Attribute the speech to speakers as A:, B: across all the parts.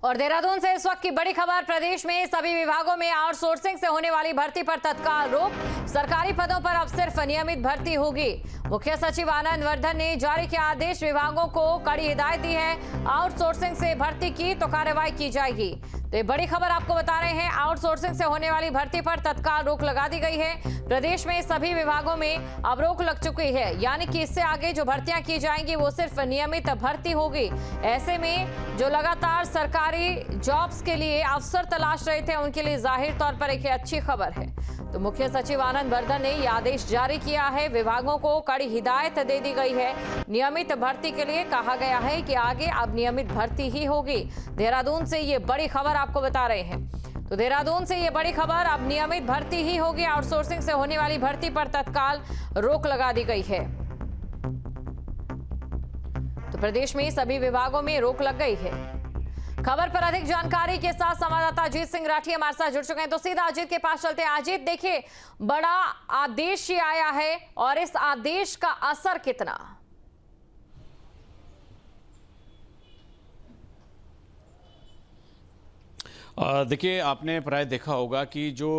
A: और देहरादून से इस वक्त की बड़ी खबर, प्रदेश में सभी विभागों में आउटसोर्सिंग से होने वाली भर्ती पर तत्काल रोक। सरकारी पदों पर अब सिर्फ नियमित भर्ती होगी। मुख्य सचिव आनंद वर्धन ने जारी किया आदेश, विभागों को कड़ी हिदायत दी है। आउटसोर्सिंग से भर्ती की तो कार्रवाई की जाएगी। तो ये बड़ी खबर आपको बता रहे हैं, आउटसोर्सिंग से होने वाली भर्ती पर तत्काल रोक लगा दी गई है। प्रदेश में सभी विभागों में अब रोक लग चुकी है, यानी कि इससे आगे जो भर्तियां की जाएंगी वो सिर्फ नियमित भर्ती होगी। ऐसे में जो लगातार सरकारी जॉब्स के लिए अवसर तलाश रहे थे, उनके लिए जाहिर तौर पर एक अच्छी खबर है। तो मुख्य सचिव आनंद वर्धन ने यह आदेश जारी किया है, विभागों को कड़ी हिदायत दे दी गई है। नियमित भर्ती के लिए कहा गया है कि आगे अब नियमित भर्ती ही होगी। देहरादून से ये बड़ी खबर आपको बता रहे हैं। तो देहरादून से ये बड़ी खबर, अब नियमित भर्ती ही होगी। आउटसोर्सिंग से होने वाली भर्ती पर तत्काल रोक लगा दी गई है। तो प्रदेश में सभी विभागों में रोक लग गई है। खबर पर अधिक जानकारी के साथ संवाददाता अजीत सिंह राठी हमारे साथ जुड़ चुके हैं। तो सीधा अजीत के पास चलते हैं। अजीत, देखिए, बड़ा आदेश ही आया है और इस आदेश का असर कितना?
B: देखिए, आपने प्राय देखा होगा कि जो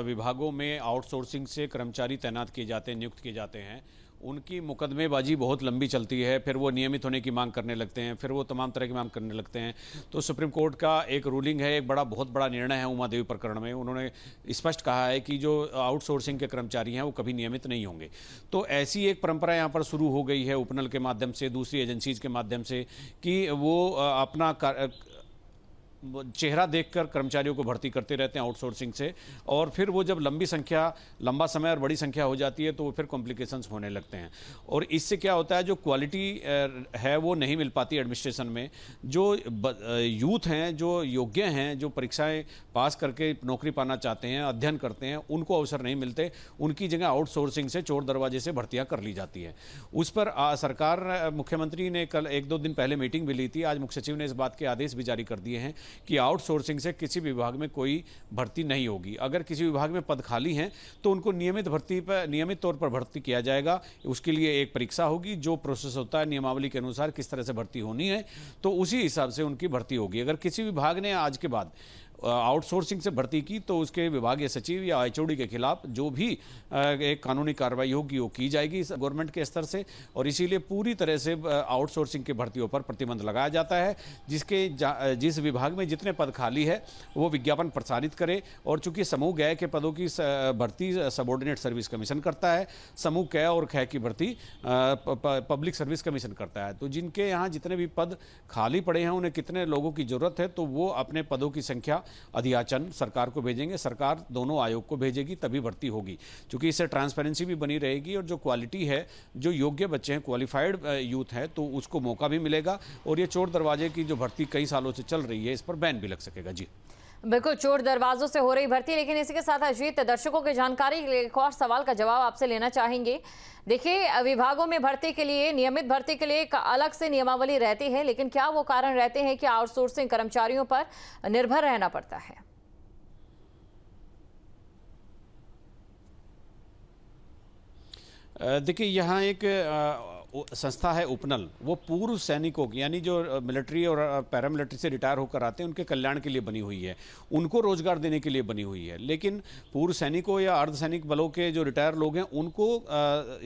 B: विभागों में आउटसोर्सिंग से कर्मचारी तैनात किए जाते हैं, नियुक्त किए जाते हैं, उनकी मुकदमेबाजी बहुत लंबी चलती है। फिर वो नियमित होने की मांग करने लगते हैं, फिर वो तमाम तरह की मांग करने लगते हैं। तो सुप्रीम कोर्ट का एक रूलिंग है, एक बहुत बड़ा निर्णय है उमा देवी प्रकरण में। उन्होंने स्पष्ट कहा है कि जो आउटसोर्सिंग के कर्मचारी हैं वो कभी नियमित नहीं होंगे। तो ऐसी एक परंपरा यहाँ पर शुरू हो गई है उपनल के माध्यम से, दूसरी एजेंसीज के माध्यम से, कि वो अपना चेहरा देखकर कर्मचारियों को भर्ती करते रहते हैं आउटसोर्सिंग से, और फिर वो जब लंबा समय और बड़ी संख्या हो जाती है तो फिर कॉम्प्लिकेशंस होने लगते हैं। और इससे क्या होता है, जो क्वालिटी है वो नहीं मिल पाती एडमिनिस्ट्रेशन में। जो यूथ हैं, जो योग्य हैं, जो परीक्षाएं पास करके नौकरी पाना चाहते हैं, अध्ययन करते हैं, उनको अवसर नहीं मिलते। उनकी जगह आउटसोर्सिंग से चोर दरवाजे से भर्तियाँ कर ली जाती है। उस पर सरकार, मुख्यमंत्री ने कल 1-2 दिन पहले मीटिंग भी ली थी। आज मुख्य सचिव ने इस बात के आदेश भी जारी कर दिए हैं कि आउटसोर्सिंग से किसी विभाग में कोई भर्ती नहीं होगी। अगर किसी विभाग में पद खाली हैं तो उनको नियमित तौर पर भर्ती किया जाएगा। उसके लिए एक परीक्षा होगी, जो प्रोसेस होता है नियमावली के अनुसार किस तरह से भर्ती होनी है, तो उसी हिसाब से उनकी भर्ती होगी। अगर किसी विभाग ने आज के बाद आउटसोर्सिंग से भर्ती की तो उसके विभागीय सचिव या एचओडी के खिलाफ जो भी एक कानूनी कार्रवाई होगी वो की जाएगी गवर्नमेंट के स्तर से। और इसीलिए पूरी तरह से आउटसोर्सिंग की भर्तियों पर प्रतिबंध लगाया जाता है। जिस विभाग में जितने पद खाली है वो विज्ञापन प्रसारित करे। और चूंकि समूह ग के पदों की भर्ती सबऑर्डिनेट सर्विस कमीशन करता है, समूह क और ख की भर्ती पब्लिक सर्विस कमीशन करता है। तो जिनके यहाँ जितने भी पद खाली पड़े हैं, उन्हें कितने लोगों की जरूरत है, तो वो अपने पदों की संख्या अधियाचन सरकार को भेजेंगे। सरकार दोनों आयोग को भेजेगी, तभी भर्ती होगी। क्योंकि इससे ट्रांसपेरेंसी भी बनी रहेगी और जो क्वालिटी है, जो योग्य बच्चे हैं, क्वालिफाइड यूथ है, तो उसको मौका भी मिलेगा। और ये चोर दरवाजे की जो भर्ती कई सालों से चल रही है, इस पर बैन भी लग सकेगा। जी
A: बिल्कुल, चोर दरवाजों से हो रही भर्ती। लेकिन इसी के साथ अजीत, दर्शकों की जानकारी के लिए एक और सवाल का जवाब आपसे लेना चाहेंगे। देखिए, विभागों में भर्ती के लिए, नियमित भर्ती के लिए एक अलग से नियमावली रहती है, लेकिन क्या वो कारण रहते हैं कि आउटसोर्सिंग कर्मचारियों पर निर्भर रहना पड़ता है?
B: देखिए, यहाँ एक संस्था है उपनल, वो पूर्व सैनिकों की, यानी जो मिलिट्री और पैरामिलिट्री से रिटायर होकर आते हैं, उनके कल्याण के लिए बनी हुई है। उनको रोजगार देने के लिए बनी हुई है। लेकिन पूर्व सैनिकों या अर्धसैनिक बलों के जो रिटायर लोग हैं, उनको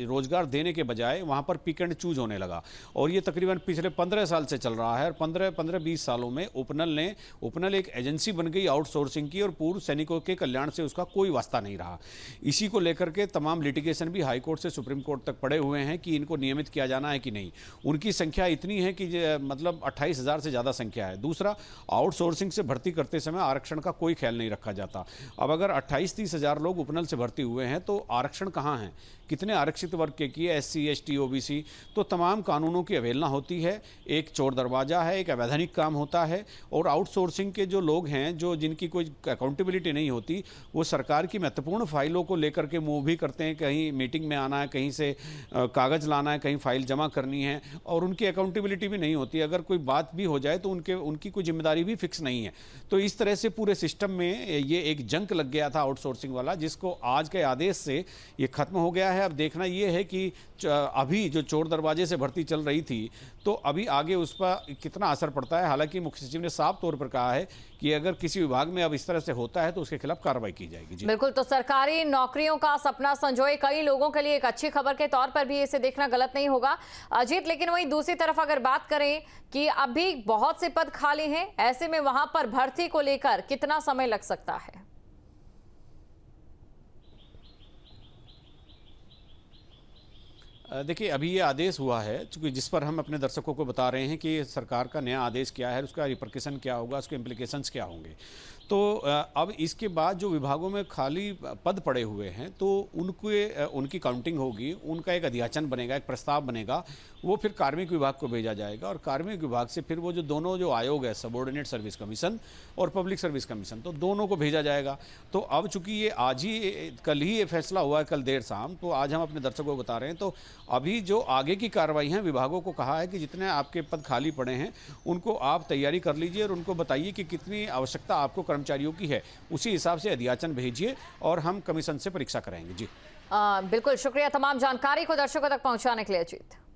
B: रोजगार देने के बजाय वहाँ पर पिक एंड चूज होने लगा। और ये तकरीबन पिछले 15 साल से चल रहा है। और 15-20 सालों में उपनल एक एजेंसी बन गई आउटसोर्सिंग की, और पूर्व सैनिकों के कल्याण से उसका कोई वास्ता नहीं रहा। इसी को लेकर के तमाम लिटिगेशन भी हाईकोर्ट से सुप्रीम कोर्ट तक पड़े हुए हैं कि इनको नियमित किया जाना है कि नहीं। उनकी संख्या इतनी है कि मतलब 28,000 से ज़्यादा संख्या है। दूसरा, आउटसोर्सिंग से भर्ती करते समय आरक्षण का कोई ख्याल नहीं रखा जाता। अब अगर 28-30 हज़ार लोग उपनल से भर्ती हुए हैं तो आरक्षण कहाँ हैं? कितने आरक्षित वर्ग के किए, एससी, एसटी, ओबीसी? तो तमाम कानूनों की अवहेलना होती है। एक चोर दरवाजा है, एक अवैधानिक काम होता है। और आउटसोर्सिंग के जो लोग हैं, जो जिनकी कोई अकाउंटेबिलिटी नहीं होती, वो सरकार की महत्वपूर्ण फाइलों को लेकर के मूव भी करते हैं। कहीं मीटिंग में आना है, कहीं से कागज़ लाना है, कहीं फाइल जमा करनी है, और उनकी अकाउंटेबिलिटी भी नहीं होती। अगर कोई बात भी हो जाए तो उनकी कोई जिम्मेदारी भी फिक्स नहीं है। तो इस तरह से पूरे सिस्टम में ये एक जंक लग गया था आउटसोर्सिंग वाला, जिसको आज के आदेश से ये खत्म हो गया है। अब देखना ये है कि अभी जो चोर दरवाजे से भर्ती चल रही थी, तो तो अभी आगे उस पर कितना असर पड़ता है। हालांकि मुख्य सचिव ने साफ तौर पर कहा है कि अगर किसी विभाग में अब इस तरह से होता है तो उसके खिलाफ कार्रवाई की जाएगी। जी
A: बिल्कुल, तो सरकारी नौकरियों का सपना संजोए कई लोगों के लिए एक अच्छी खबर के तौर पर भी इसे देखना गलत नहीं होगा अजीत। लेकिन वहीं दूसरी तरफ अगर बात करें कि अभी बहुत से पद खाली हैं, ऐसे में वहां पर भर्ती को लेकर कितना समय लग सकता है?
B: देखिए, अभी ये आदेश हुआ है चूंकि जिस पर हम अपने दर्शकों को बता रहे हैं कि सरकार का नया आदेश क्या है, उसका रिपरकशन क्या होगा, उसके इम्प्लीकेशंस क्या होंगे। तो अब इसके बाद जो विभागों में खाली पद पड़े हुए हैं तो उनकी काउंटिंग होगी, उनका एक अध्याचन बनेगा, एक प्रस्ताव बनेगा, वो फिर कार्मिक विभाग को भेजा जाएगा और कार्मिक विभाग से फिर वो जो दोनों जो आयोग है, सबऑर्डिनेट सर्विस कमीशन और पब्लिक सर्विस कमीशन, तो दोनों को भेजा जाएगा। तो अब चूंकि ये आज ही कल ही ये फैसला हुआ है, कल देर शाम, तो आज हम अपने दर्शकों को बता रहे हैं। तो अभी जो आगे की कार्रवाई है, विभागों को कहा है कि जितने आपके पद खाली पड़े हैं उनको आप तैयारी कर लीजिए और उनको बताइए कि कितनी आवश्यकता आपको कर्मचारियों की है, उसी हिसाब से अध्याचन भेजिए और हम कमीशन से परीक्षा कराएंगे। जी
A: बिल्कुल, शुक्रिया तमाम जानकारी को दर्शकों तक पहुंचाने के लिए अजीत।